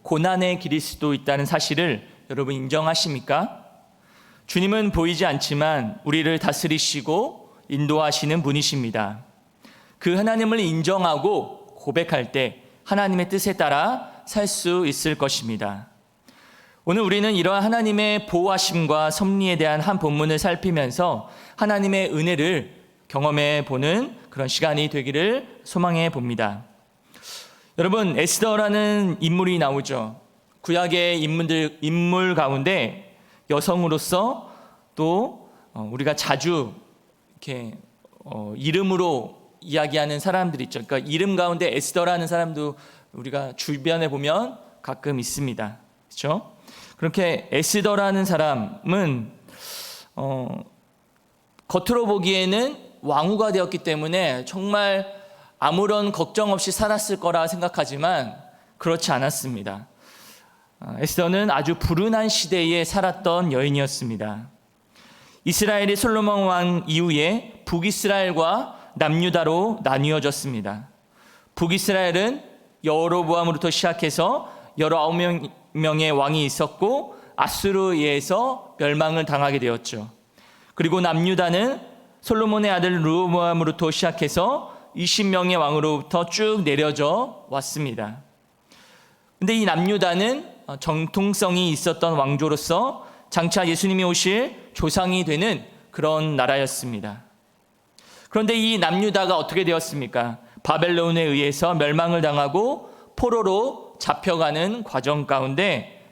고난의 길일 수도 있다는 사실을 여러분 인정하십니까? 주님은 보이지 않지만 우리를 다스리시고 인도하시는 분이십니다. 그 하나님을 인정하고 고백할 때 하나님의 뜻에 따라 살 수 있을 것입니다. 오늘 우리는 이러한 하나님의 보호하심과 섭리에 대한 한 본문을 살피면서 하나님의 은혜를 경험해 보는 그런 시간이 되기를 소망해 봅니다. 여러분, 에스더라는 인물이 나오죠. 구약의 인물 가운데 여성으로서 또 우리가 자주 이렇게 이름으로 이야기하는 사람들이 있죠. 그러니까 이름 가운데 에스더라는 사람도 우리가 주변에 보면 가끔 있습니다. 그렇죠? 그렇게 에스더라는 사람은 겉으로 보기에는 왕후가 되었기 때문에 정말 아무런 걱정 없이 살았을 거라 생각하지만 그렇지 않았습니다. 에스더는 아주 불운한 시대에 살았던 여인이었습니다. 이스라엘이 솔로몬 왕 이후에 북이스라엘과 남유다로 나뉘어졌습니다. 북이스라엘은 여로보암으로부터 시작해서 19명의 왕이 있었고 아수르에 의해서 멸망을 당하게 되었죠. 그리고 남유다는 솔로몬의 아들 르호보암으로부터 시작해서 20명의 왕으로부터 쭉 내려져 왔습니다. 근데 이 남유다는 정통성이 있었던 왕조로서 장차 예수님이 오실 조상이 되는 그런 나라였습니다. 그런데 이 남유다가 어떻게 되었습니까? 바벨론에 의해서 멸망을 당하고 포로로 잡혀가는 과정 가운데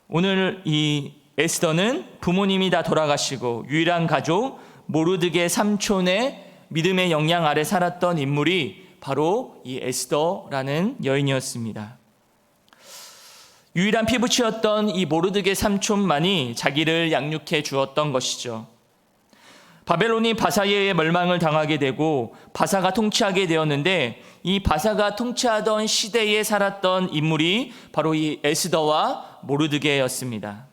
오늘 이 에스더는 부모님이 다 돌아가시고 유일한 가족 모르드게 삼촌의 믿음의 영향 아래 살았던 인물이 바로 이 에스더라는 여인이었습니다. 유일한 피부치였던 이 모르드게 삼촌만이 자기를 양육해 주었던 것이죠. 바벨론이 바사에 의해 멸망을 당하게 되고 바사가 통치하게 되었는데 이 바사가 통치하던 시대에 살았던 인물이 바로 이 에스더와 모르드게였습니다.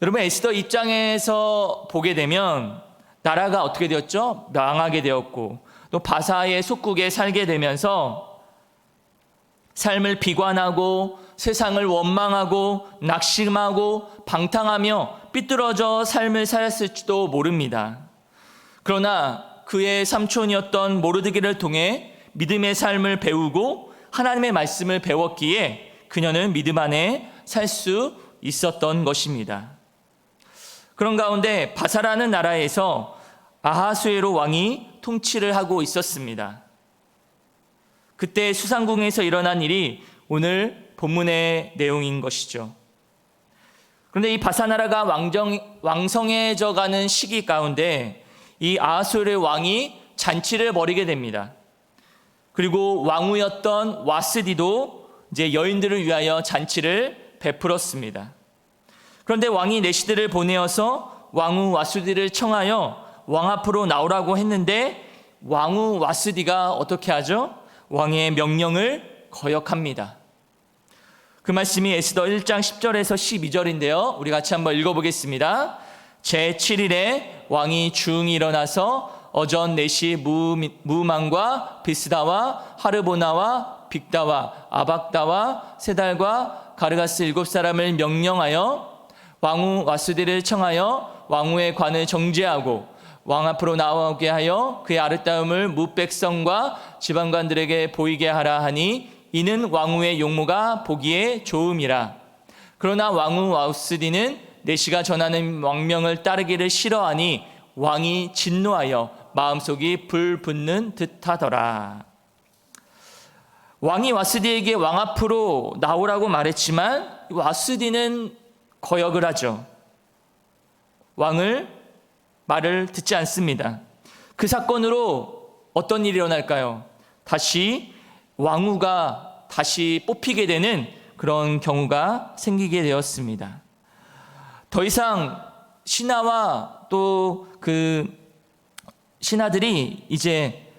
여러분, 에스더 입장에서 보게 되면 나라가 어떻게 되었죠? 망하게 되었고 또 바사의 속국에 살게 되면서 삶을 비관하고 세상을 원망하고 낙심하고 방탕하며 삐뚤어져 삶을 살았을지도 모릅니다. 그러나 그의 삼촌이었던 모르드게를 통해 믿음의 삶을 배우고 하나님의 말씀을 배웠기에 그녀는 믿음 안에 살 수 있었던 것입니다. 그런 가운데 바사라는 나라에서 아하수에로 왕이 통치를 하고 있었습니다. 그때 수상궁에서 일어난 일이 오늘 본문의 내용인 것이죠. 그런데 이 바사 나라가 왕성해져 가는 시기 가운데 이 아하수에로 왕이 잔치를 벌이게 됩니다. 그리고 왕후였던 와스디도 이제 여인들을 위하여 잔치를 베풀었습니다. 그런데 왕이 내시들을 보내어서 왕후 와스디를 청하여 왕 앞으로 나오라고 했는데 왕후 와스디가 어떻게 하죠? 왕의 명령을 거역합니다. 그 말씀이 에스더 1장 10절에서 12절인데요. 우리 같이 한번 읽어보겠습니다. 제7일에 왕이 중히 일어나서 어전 내시 무만과 비스다와 하르보나와 빅다와 아박다와 세달과 가르가스 7사람을 명령하여 왕후 와스디를 청하여 왕후의 관을 정죄하고 왕 앞으로 나오게 하여 그의 아름다움을 무백성과 지방관들에게 보이게 하라 하니 이는 왕후의 용모가 보기에 좋음이라. 그러나 왕후 와스디는 내시가 전하는 왕명을 따르기를 싫어하니 왕이 진노하여 마음속이 불붙는 듯하더라. 왕이 와스디에게 왕 앞으로 나오라고 말했지만 와스디는 거역을 하죠. 왕을 말을 듣지 않습니다. 그 사건으로 어떤 일이 일어날까요? 다시 왕후가 다시 뽑히게 되는 그런 경우가 생기게 되었습니다. 더 이상 신하와 또 그 신하들이 이제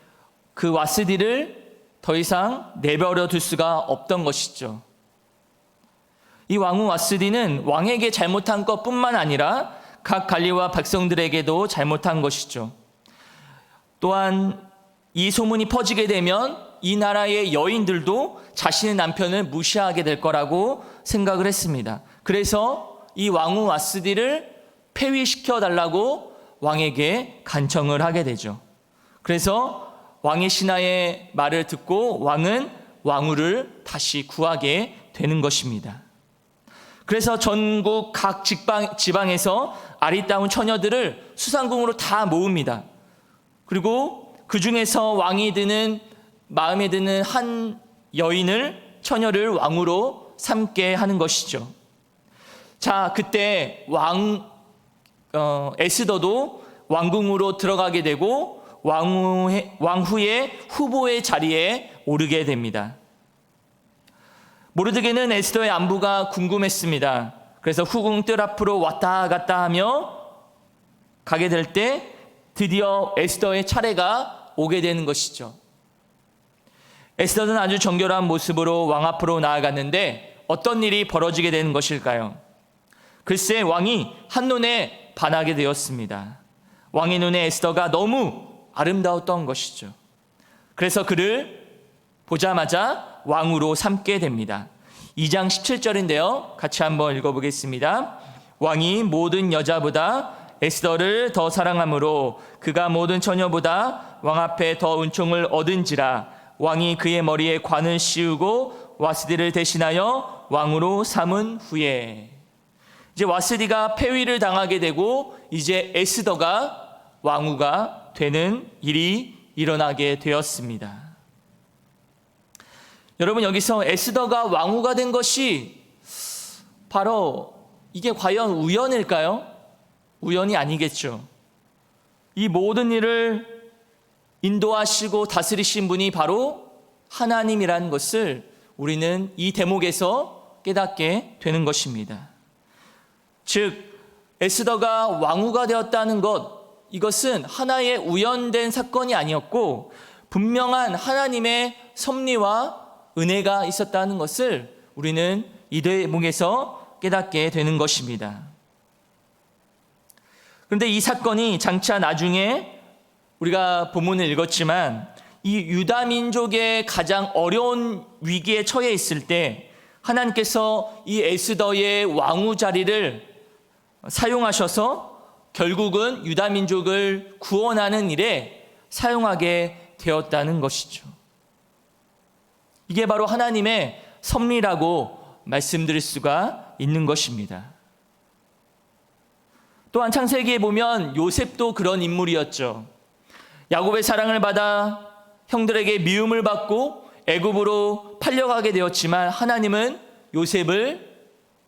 그 와스디를 더 이상 내버려 둘 수가 없던 것이죠. 이 왕후 와스디는 왕에게 잘못한 것뿐만 아니라 각 관리와 백성들에게도 잘못한 것이죠. 또한 이 소문이 퍼지게 되면 이 나라의 여인들도 자신의 남편을 무시하게 될 거라고 생각을 했습니다. 그래서 이 왕후 와스디를 폐위시켜 달라고 왕에게 간청을 하게 되죠. 그래서 왕의 신하의 말을 듣고 왕은 왕후를 다시 구하게 되는 것입니다. 그래서 전국 각 지방에서 아리따운 처녀들을 수상궁으로 다 모읍니다. 그리고 그 중에서 마음에 드는 한 처녀를 왕후로 삼게 하는 것이죠. 자, 그때 에스더도 왕궁으로 들어가게 되고 왕후의 후보의 자리에 오르게 됩니다. 모르드게는 에스더의 안부가 궁금했습니다. 그래서 후궁 뜰 앞으로 왔다 갔다 하며 가게 될 때 드디어 에스더의 차례가 오게 되는 것이죠. 에스더는 아주 정결한 모습으로 왕 앞으로 나아갔는데 어떤 일이 벌어지게 되는 것일까요? 글쎄, 왕이 한눈에 반하게 되었습니다. 왕의 눈에 에스더가 너무 아름다웠던 것이죠. 그래서 그를 보자마자 왕으로 삼게 됩니다. 2장 17절인데요. 같이 한번 읽어보겠습니다. 왕이 모든 여자보다 에스더를 더 사랑하므로 그가 모든 처녀보다 왕 앞에 더 은총을 얻은지라. 왕이 그의 머리에 관을 씌우고 와스디를 대신하여 왕으로 삼은 후에, 이제 와스디가 폐위를 당하게 되고 이제 에스더가 왕후가 되는 일이 일어나게 되었습니다. 여러분, 여기서 에스더가 왕후가 된 것이 바로 이게 과연 우연일까요? 우연이 아니겠죠. 이 모든 일을 인도하시고 다스리신 분이 바로 하나님이라는 것을 우리는 이 대목에서 깨닫게 되는 것입니다. 즉, 에스더가 왕후가 되었다는 것, 이것은 하나의 우연된 사건이 아니었고 분명한 하나님의 섭리와 은혜가 있었다는 것을 우리는 이 대목에서 깨닫게 되는 것입니다. 그런데 이 사건이 장차 나중에 우리가 본문을 읽었지만 이 유다 민족의 가장 어려운 위기에 처해 있을 때 하나님께서 이 에스더의 왕후 자리를 사용하셔서 결국은 유다 민족을 구원하는 일에 사용하게 되었다는 것이죠. 이게 바로 하나님의 섭리라고 말씀드릴 수가 있는 것입니다. 또한 창세기에 보면 요셉도 그런 인물이었죠. 야곱의 사랑을 받아 형들에게 미움을 받고 애굽으로 팔려가게 되었지만 하나님은 요셉을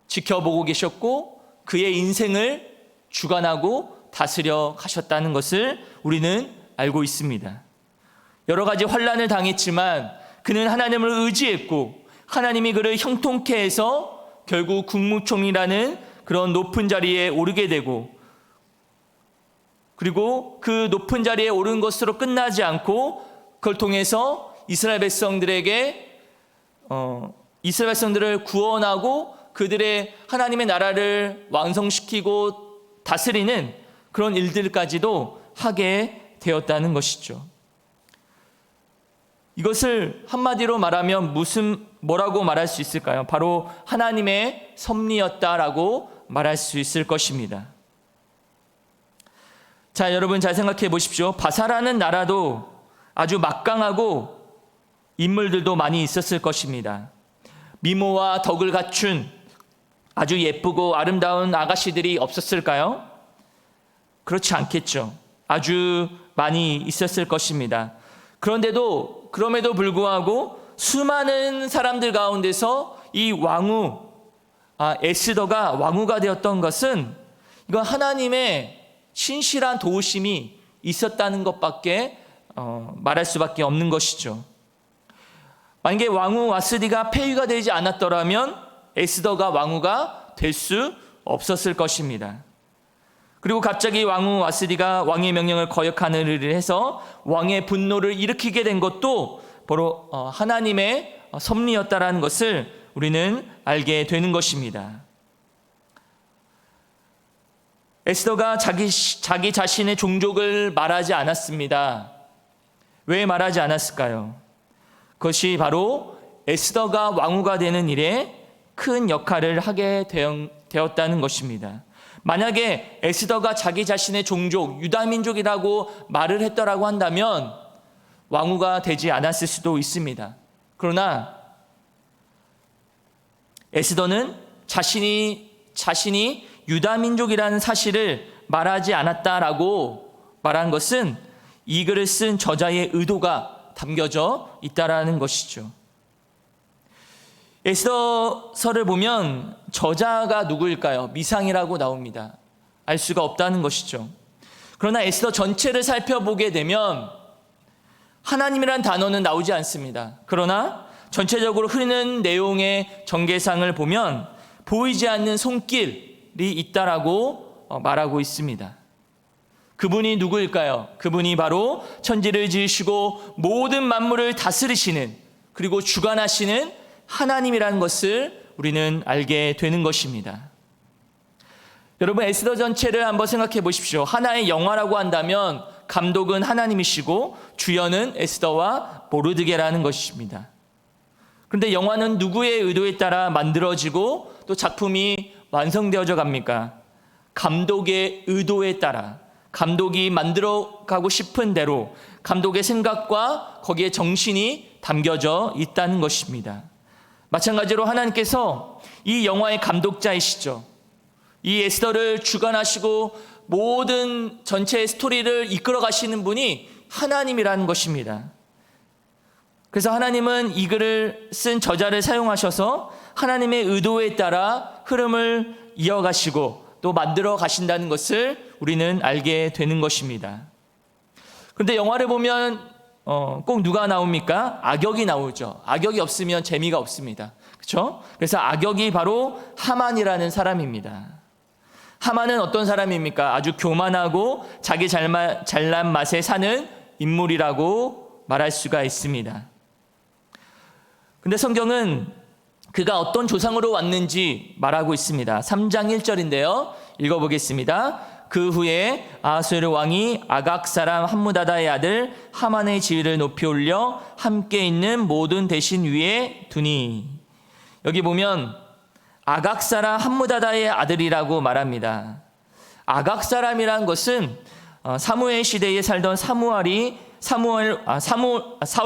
지켜보고 계셨고 그의 인생을 주관하고 다스려 가셨다는 것을 우리는 알고 있습니다. 여러 가지 환난을 당했지만 그는 하나님을 의지했고 하나님이 그를 형통케 해서 결국 국무총리라는 그런 높은 자리에 오르게 되고, 그리고 그 높은 자리에 오른 것으로 끝나지 않고 그걸 통해서 이스라엘 백성들을 구원하고 그들의 하나님의 나라를 완성시키고 다스리는 그런 일들까지도 하게 되었다는 것이죠. 이것을 한마디로 말하면 뭐라고 말할 수 있을까요? 바로 하나님의 섭리였다라고 말할 수 있을 것입니다. 자, 여러분 잘 생각해 보십시오. 바사라는 나라도 아주 막강하고 인물들도 많이 있었을 것입니다. 미모와 덕을 갖춘 아주 예쁘고 아름다운 아가씨들이 없었을까요? 그렇지 않겠죠. 아주 많이 있었을 것입니다. 그럼에도 불구하고 수많은 사람들 가운데서 이 에스더가 왕후가 되었던 것은 이건 하나님의 신실한 도우심이 있었다는 것밖에 말할 수밖에 없는 것이죠. 만약에 왕후 와스디가 폐위가 되지 않았더라면 에스더가 왕후가 될 수 없었을 것입니다. 그리고 갑자기 왕후 와스디가 왕의 명령을 거역하는 일을 해서 왕의 분노를 일으키게 된 것도 바로 하나님의 섭리였다라는 것을 우리는 알게 되는 것입니다. 에스더가 자기 자신의 종족을 말하지 않았습니다. 왜 말하지 않았을까요? 그것이 바로 에스더가 왕후가 되는 일에 큰 역할을 하게 되었다는 것입니다. 만약에 에스더가 자기 자신의 종족, 유다민족이라고 말을 했더라고 한다면 왕후가 되지 않았을 수도 있습니다. 그러나 에스더는 자신이 유다민족이라는 사실을 말하지 않았다라고 말한 것은 이 글을 쓴 저자의 의도가 담겨져 있다라는 것이죠. 에스더서를 보면 저자가 누구일까요? 미상이라고 나옵니다. 알 수가 없다는 것이죠. 그러나 에스더 전체를 살펴보게 되면 하나님이란 단어는 나오지 않습니다. 그러나 전체적으로 흐르는 내용의 전개상을 보면 보이지 않는 손길이 있다라고 말하고 있습니다. 그분이 누구일까요? 그분이 바로 천지를 지으시고 모든 만물을 다스리시는, 그리고 주관하시는 하나님이라는 것을 우리는 알게 되는 것입니다. 여러분, 에스더 전체를 한번 생각해 보십시오. 하나의 영화라고 한다면 감독은 하나님이시고 주연은 에스더와 모르드게라는 것입니다. 그런데 영화는 누구의 의도에 따라 만들어지고 또 작품이 완성되어져 갑니까? 감독의 의도에 따라, 감독이 만들어가고 싶은 대로 감독의 생각과 거기에 정신이 담겨져 있다는 것입니다. 마찬가지로 하나님께서 이 영화의 감독자이시죠. 이 에스더를 주관하시고 모든 전체의 스토리를 이끌어 가시는 분이 하나님이라는 것입니다. 그래서 하나님은 이 글을 쓴 저자를 사용하셔서 하나님의 의도에 따라 흐름을 이어가시고 또 만들어 가신다는 것을 우리는 알게 되는 것입니다. 그런데 영화를 보면 꼭 누가 나옵니까? 악역이 나오죠. 악역이 없으면 재미가 없습니다. 그렇죠? 그래서 악역이 바로 하만이라는 사람입니다. 하만은 어떤 사람입니까? 아주 교만하고 자기 잘난 맛에 사는 인물이라고 말할 수가 있습니다. 근데 성경은 그가 어떤 조상으로 왔는지 말하고 있습니다. 3장 1절인데요. 읽어보겠습니다. 그 후에 아하수에르 왕이 아각 사람 함무다다의 아들 하만의 지위를 높이 올려 함께 있는 모든 대신 위에 두니. 여기 보면 아각 사람 함무다다의 아들이라고 말합니다. 아각 사람이란 것은 사무엘 시대에 살던 사울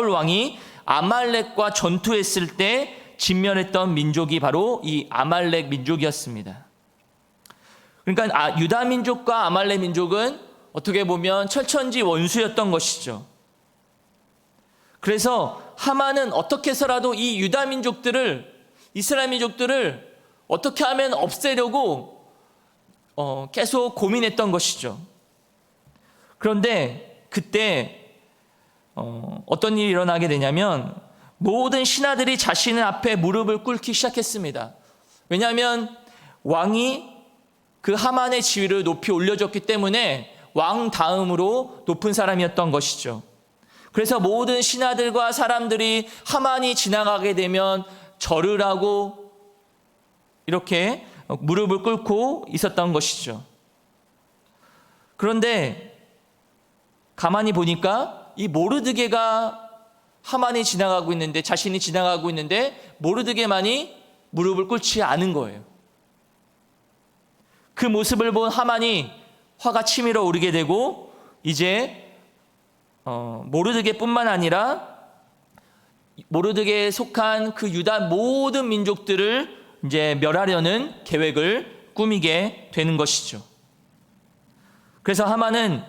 왕이 아말렉과 전투했을 때 진멸했던 민족이 바로 이 아말렉 민족이었습니다. 그러니까 유다 민족과 아말렉 민족은 어떻게 보면 철천지 원수였던 것이죠. 그래서 하만은 어떻게 해서라도 이 유다 민족들을, 이스라엘 민족들을 어떻게 하면 없애려고 계속 고민했던 것이죠. 그런데 그때 어떤 일이 일어나게 되냐면 모든 신하들이 자신의 앞에 무릎을 꿇기 시작했습니다. 왜냐하면 왕이 그 하만의 지위를 높이 올려줬기 때문에 왕 다음으로 높은 사람이었던 것이죠. 그래서 모든 신하들과 사람들이 하만이 지나가게 되면 절을 하고 이렇게 무릎을 꿇고 있었던 것이죠. 그런데 가만히 보니까 이 모르드게가 하만이 지나가고 있는데, 자신이 지나가고 있는데 모르드게만이 무릎을 꿇지 않은 거예요. 그 모습을 본 하만이 화가 치밀어 오르게 되고 이제 모르드게뿐만 아니라 모르드게에 속한 그 유다 모든 민족들을 이제 멸하려는 계획을 꾸미게 되는 것이죠. 그래서 하만은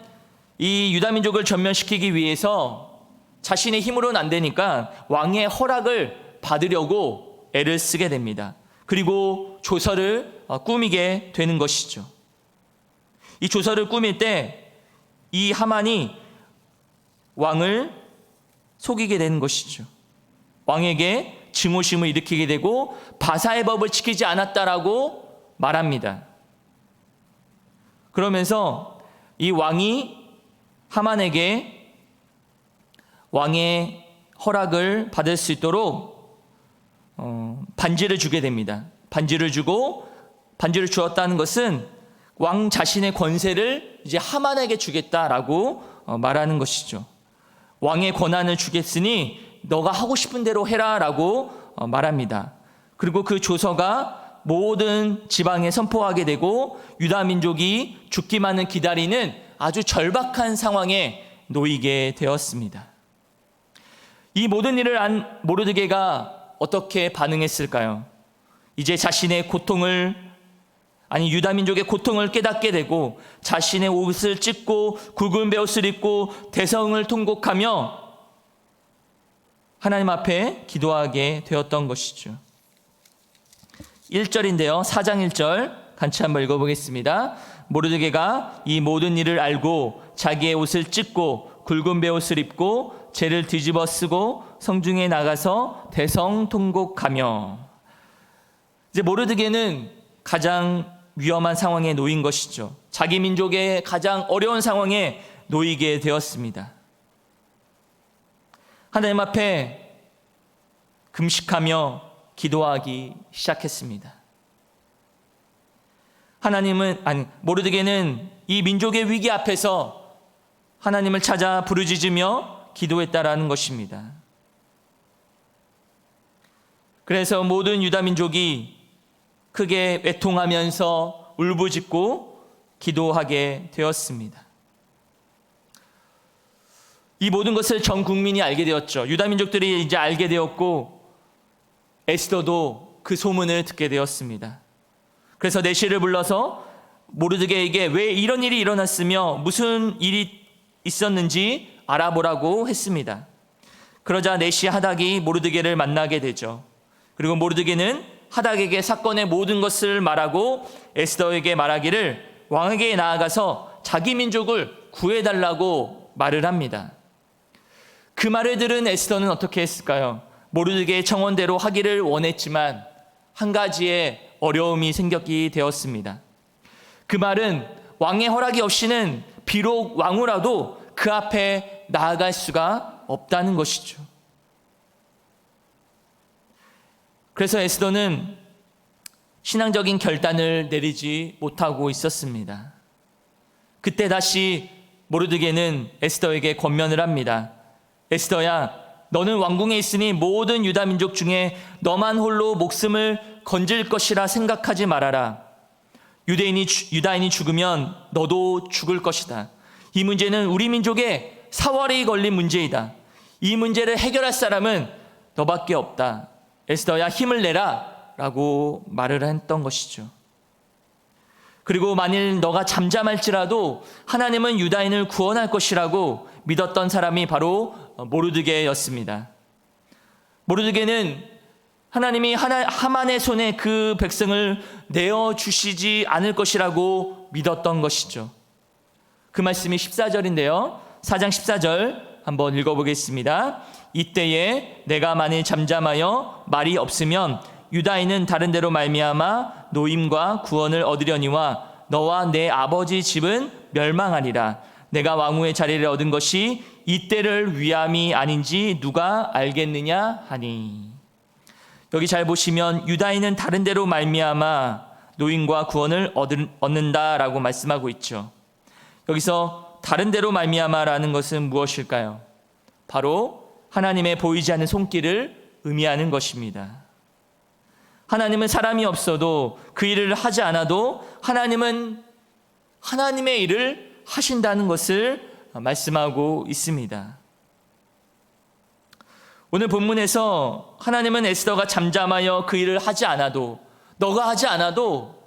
이 유다 민족을 전멸시키기 위해서 자신의 힘으로는 안 되니까 왕의 허락을 받으려고 애를 쓰게 됩니다. 그리고 조서를 꾸미게 되는 것이죠. 이 조서를 꾸밀 때 이 하만이 왕을 속이게 되는 것이죠. 왕에게 증오심을 일으키게 되고 바사의 법을 지키지 않았다라고 말합니다. 그러면서 이 왕이 하만에게 왕의 허락을 받을 수 있도록 반지를 주게 됩니다. 반지를 주었다는 것은 왕 자신의 권세를 이제 하만에게 주겠다라고 말하는 것이죠. 왕의 권한을 주겠으니 너가 하고 싶은 대로 해라라고 말합니다. 그리고 그 조서가 모든 지방에 선포하게 되고 유다 민족이 죽기만을 기다리는 아주 절박한 상황에 놓이게 되었습니다. 이 모든 일을 안 모르드게가 어떻게 반응했을까요? 이제 자신의 유다 민족의 고통을 깨닫게 되고 자신의 옷을 찢고 굵은 베옷을 입고 대성을 통곡하며 하나님 앞에 기도하게 되었던 것이죠. 1절인데요. 4장 1절 같이 한번 읽어보겠습니다. 모르드게가 이 모든 일을 알고 자기의 옷을 찢고 굵은 베옷을 입고 재를 뒤집어 쓰고 성중에 나가서 대성통곡하며. 이제 모르드게는 가장 위험한 상황에 놓인 것이죠. 자기 민족의 가장 어려운 상황에 놓이게 되었습니다. 하나님 앞에 금식하며 기도하기 시작했습니다. 모르드게는 이 민족의 위기 앞에서 하나님을 찾아 부르짖으며 기도했다라는 것입니다. 그래서 모든 유다 민족이 크게 애통하면서 울부짖고 기도하게 되었습니다. 이 모든 것을 전 국민이 알게 되었죠. 유다 민족들이 이제 알게 되었고 에스더도 그 소문을 듣게 되었습니다. 그래서 내시를 불러서 모르드게에게 왜 이런 일이 일어났으며 무슨 일이 있었는지 알아보라고 했습니다. 그러자 내시 하닥이 모르드게를 만나게 되죠. 그리고 모르드게는 하닥에게 사건의 모든 것을 말하고 에스더에게 말하기를 왕에게 나아가서 자기 민족을 구해달라고 말을 합니다. 그 말을 들은 에스더는 어떻게 했을까요? 모르드게의 청원대로 하기를 원했지만 한 가지의 어려움이 생겼게 되었습니다. 그 말은 왕의 허락이 없이는 비록 왕후라도 그 앞에 나아갈 수가 없다는 것이죠. 그래서 에스더는 신앙적인 결단을 내리지 못하고 있었습니다. 그때 다시 모르드게는 에스더에게 권면을 합니다. 에스더야, 너는 왕궁에 있으니 모든 유다 민족 중에 너만 홀로 목숨을 건질 것이라 생각하지 말아라. 유다인이 죽으면 너도 죽을 것이다. 이 문제는 우리 민족에 사활이 걸린 문제이다. 이 문제를 해결할 사람은 너밖에 없다. 에스더야, 힘을 내라 라고 말을 했던 것이죠. 그리고 만일 너가 잠잠할지라도 하나님은 유다인을 구원할 것이라고 믿었던 사람이 바로 모르드게였습니다. 모르드게는 하나님이 하만의 손에 그 백성을 내어주시지 않을 것이라고 믿었던 것이죠. 그 말씀이 14절인데요. 4장 14절 한번 읽어보겠습니다. 이때에 내가 만일 잠잠하여 말이 없으면 유다인은 다른 데로 말미암아 노임과 구원을 얻으려니와 너와 내 아버지 집은 멸망하리라. 내가 왕후의 자리를 얻은 것이 이때를 위함이 아닌지 누가 알겠느냐 하니. 여기 잘 보시면 유다인은 다른 데로 말미암아 노임과 구원을 얻는다라고 말씀하고 있죠. 여기서 다른 데로 말미암아라는 것은 무엇일까요? 바로 하나님의 보이지 않는 손길을 의미하는 것입니다. 하나님은 사람이 없어도 그 일을 하지 않아도 하나님은 하나님의 일을 하신다는 것을 말씀하고 있습니다. 오늘 본문에서 하나님은 에스더가 잠잠하여 그 일을 하지 않아도, 너가 하지 않아도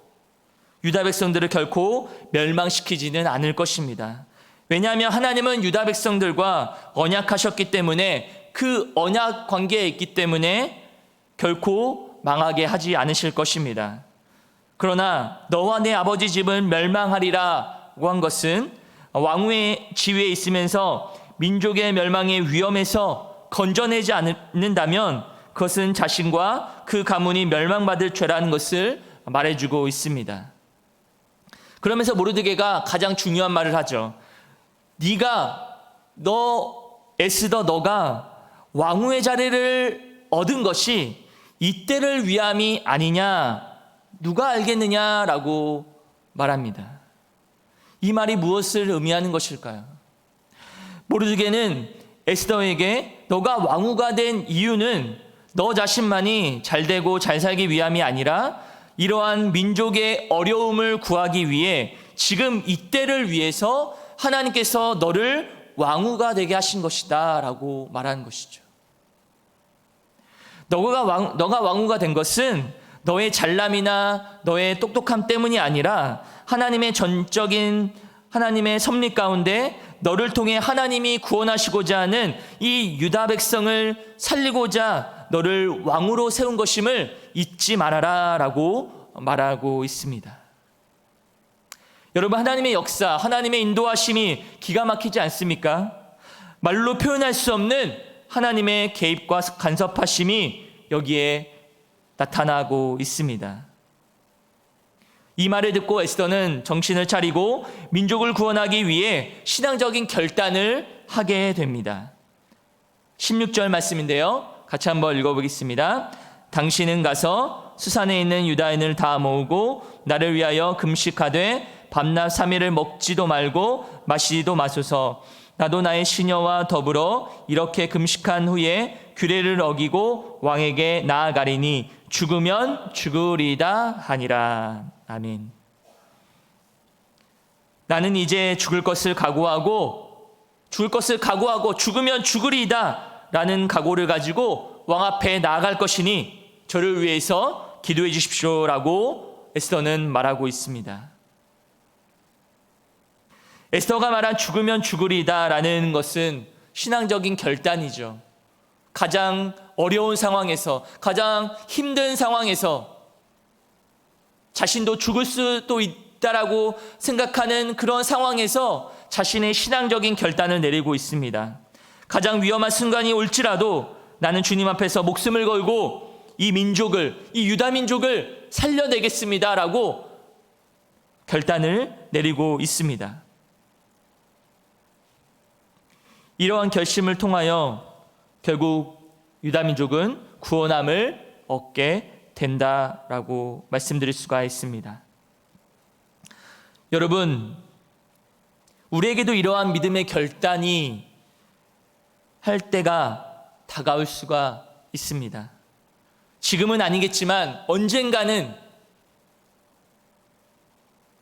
유다 백성들을 결코 멸망시키지는 않을 것입니다. 왜냐하면 하나님은 유다 백성들과 언약하셨기 때문에 그 언약 관계에 있기 때문에 결코 망하게 하지 않으실 것입니다. 그러나 너와 내 아버지 집은 멸망하리라고 한 것은 왕후의 지위에 있으면서 민족의 멸망의 위험에서 건져내지 않는다면 그것은 자신과 그 가문이 멸망받을 죄라는 것을 말해주고 있습니다. 그러면서 모르드게가 가장 중요한 말을 하죠. 에스더 너가 왕후의 자리를 얻은 것이 이때를 위함이 아니냐, 누가 알겠느냐라고 말합니다. 이 말이 무엇을 의미하는 것일까요? 모르드게는 에스더에게 너가 왕후가 된 이유는 너 자신만이 잘되고 잘 살기 위함이 아니라 이러한 민족의 어려움을 구하기 위해 지금 이때를 위해서 하나님께서 너를 왕후가 되게 하신 것이다 라고 말하는 것이죠. 너가 왕후가 된 것은 너의 잘남이나 너의 똑똑함 때문이 아니라 하나님의 전적인 하나님의 섭리 가운데 너를 통해 하나님이 구원하시고자 하는 이 유다 백성을 살리고자 너를 왕으로 세운 것임을 잊지 말아라 라고 말하고 있습니다. 여러분, 하나님의 역사, 하나님의 인도하심이 기가 막히지 않습니까? 말로 표현할 수 없는 하나님의 개입과 간섭하심이 여기에 나타나고 있습니다. 이 말을 듣고 에스더는 정신을 차리고 민족을 구원하기 위해 신앙적인 결단을 하게 됩니다. 16절 말씀인데요. 같이 한번 읽어보겠습니다. 당신은 가서 수산에 있는 유다인을 다 모으고 나를 위하여 금식하되 밤낮 3일을 먹지도 말고 마시지도 마소서. 나도 나의 시녀와 더불어 이렇게 금식한 후에 규례를 어기고 왕에게 나아가리니 죽으면 죽으리다 하니라. 아멘. 나는 이제 죽을 것을 각오하고 죽으면 죽으리다 라는 각오를 가지고 왕 앞에 나아갈 것이니 저를 위해서 기도해 주십시오 라고 에스더는 말하고 있습니다. 에스더가 말한 죽으면 죽으리다 라는 것은 신앙적인 결단이죠. 가장 어려운 상황에서, 가장 힘든 상황에서 자신도 죽을 수도 있다라고 생각하는 그런 상황에서 자신의 신앙적인 결단을 내리고 있습니다. 가장 위험한 순간이 올지라도 나는 주님 앞에서 목숨을 걸고 이 유다 민족을 살려내겠습니다라고 결단을 내리고 있습니다. 이러한 결심을 통하여 결국 유다 민족은 구원함을 얻게 된다라고 말씀드릴 수가 있습니다. 여러분, 우리에게도 이러한 믿음의 결단이 할 때가 다가올 수가 있습니다. 지금은 아니겠지만 언젠가는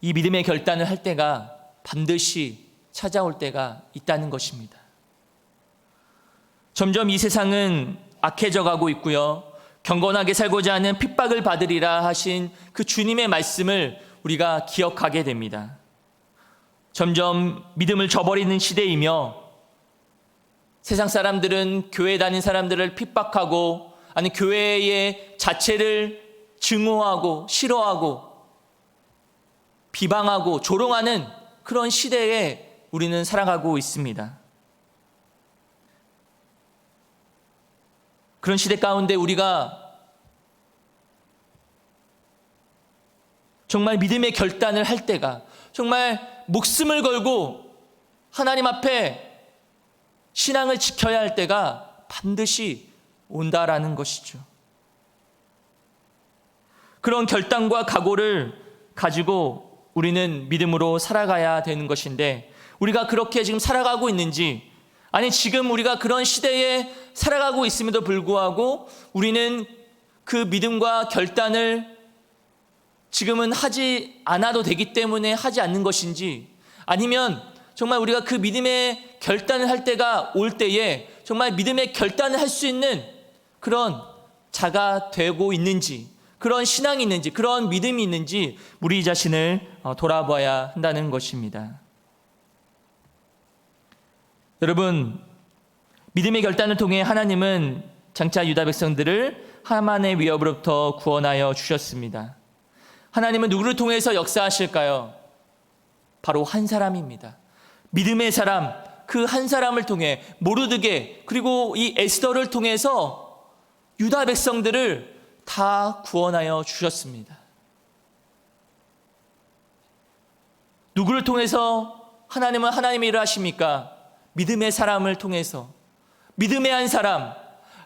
이 믿음의 결단을 할 때가 반드시 찾아올 때가 있다는 것입니다. 점점 이 세상은 악해져 가고 있고요. 경건하게 살고자 하는 핍박을 받으리라 하신 그 주님의 말씀을 우리가 기억하게 됩니다. 점점 믿음을 저버리는 시대이며 세상 사람들은 교회 다닌 사람들을 핍박하고 아니 교회의 자체를 증오하고 싫어하고 비방하고 조롱하는 그런 시대에 우리는 살아가고 있습니다. 그런 시대 가운데 우리가 정말 믿음의 결단을 할 때가, 정말 목숨을 걸고 하나님 앞에 신앙을 지켜야 할 때가 반드시 온다라는 것이죠. 그런 결단과 각오를 가지고 우리는 믿음으로 살아가야 되는 것인데, 우리가 그렇게 지금 살아가고 있는지, 아니 지금 우리가 그런 시대에 살아가고 있음에도 불구하고 우리는 그 믿음과 결단을 지금은 하지 않아도 되기 때문에 하지 않는 것인지, 아니면 정말 우리가 그 믿음의 결단을 할 때가 올 때에 정말 믿음의 결단을 할 수 있는 그런 자가 되고 있는지, 그런 신앙이 있는지, 그런 믿음이 있는지 우리 자신을 돌아봐야 한다는 것입니다. 여러분, 믿음의 결단을 통해 하나님은 장차 유다 백성들을 하만의 위협으로부터 구원하여 주셨습니다. 하나님은 누구를 통해서 역사하실까요? 바로 한 사람입니다. 믿음의 사람, 그 한 사람을 통해 모르드게 그리고 이 에스더를 통해서 유다 백성들을 다 구원하여 주셨습니다. 누구를 통해서 하나님은 하나님의 일을 하십니까? 믿음의 사람을 통해서, 믿음의 한 사람,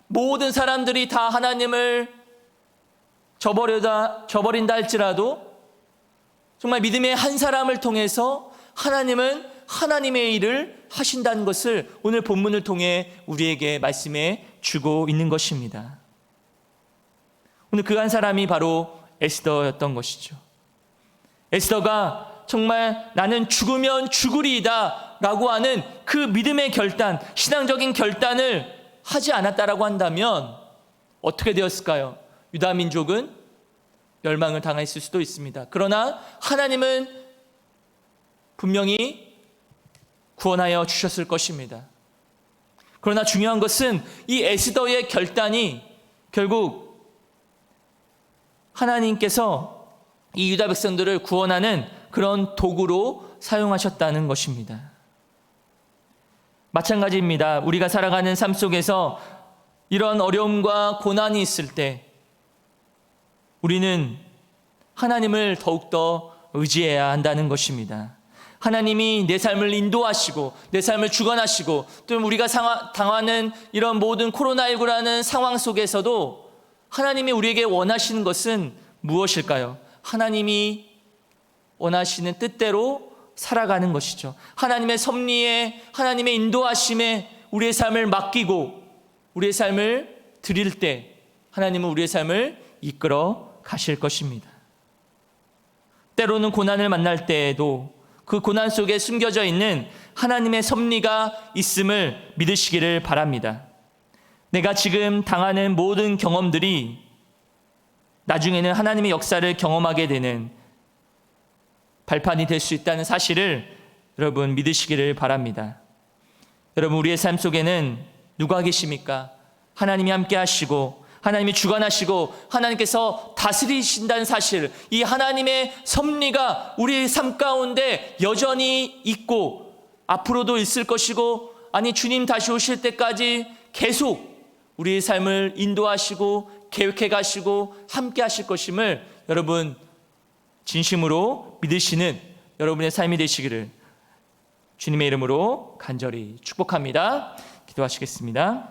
모든 사람들이 다 하나님을 저버린다 할지라도 정말 믿음의 한 사람을 통해서 하나님은 하나님의 일을 하신다는 것을 오늘 본문을 통해 우리에게 말씀해 주고 있는 것입니다. 오늘 그 한 사람이 바로 에스더였던 것이죠. 에스더가 정말 나는 죽으면 죽으리이다 라고 하는 그 믿음의 결단, 신앙적인 결단을 하지 않았다라고 한다면 어떻게 되었을까요? 유다 민족은 멸망을 당했을 수도 있습니다. 그러나 하나님은 분명히 구원하여 주셨을 것입니다. 그러나 중요한 것은 이 에스더의 결단이 결국 하나님께서 이 유다 백성들을 구원하는 그런 도구로 사용하셨다는 것입니다. 마찬가지입니다. 우리가 살아가는 삶 속에서 이런 어려움과 고난이 있을 때 우리는 하나님을 더욱더 의지해야 한다는 것입니다. 하나님이 내 삶을 인도하시고 내 삶을 주관하시고 또 우리가 당하는 이런 모든 코로나19라는 상황 속에서도 하나님이 우리에게 원하시는 것은 무엇일까요? 하나님이 원하시는 뜻대로 살아가는 것이죠. 하나님의 섭리에, 하나님의 인도하심에 우리의 삶을 맡기고 우리의 삶을 드릴 때 하나님은 우리의 삶을 이끌어 가실 것입니다. 때로는 고난을 만날 때에도 그 고난 속에 숨겨져 있는 하나님의 섭리가 있음을 믿으시기를 바랍니다. 내가 지금 당하는 모든 경험들이 나중에는 하나님의 역사를 경험하게 되는 발판이 될 수 있다는 사실을 여러분 믿으시기를 바랍니다. 여러분, 우리의 삶 속에는 누가 계십니까? 하나님이 함께 하시고 하나님이 주관하시고 하나님께서 다스리신다는 사실, 이 하나님의 섭리가 우리의 삶 가운데 여전히 있고 앞으로도 있을 것이고, 아니 주님 다시 오실 때까지 계속 우리의 삶을 인도하시고 계획해 가시고 함께 하실 것임을 여러분 진심으로 믿으시는 여러분의 삶이 되시기를 주님의 이름으로 간절히 축복합니다. 기도하시겠습니다.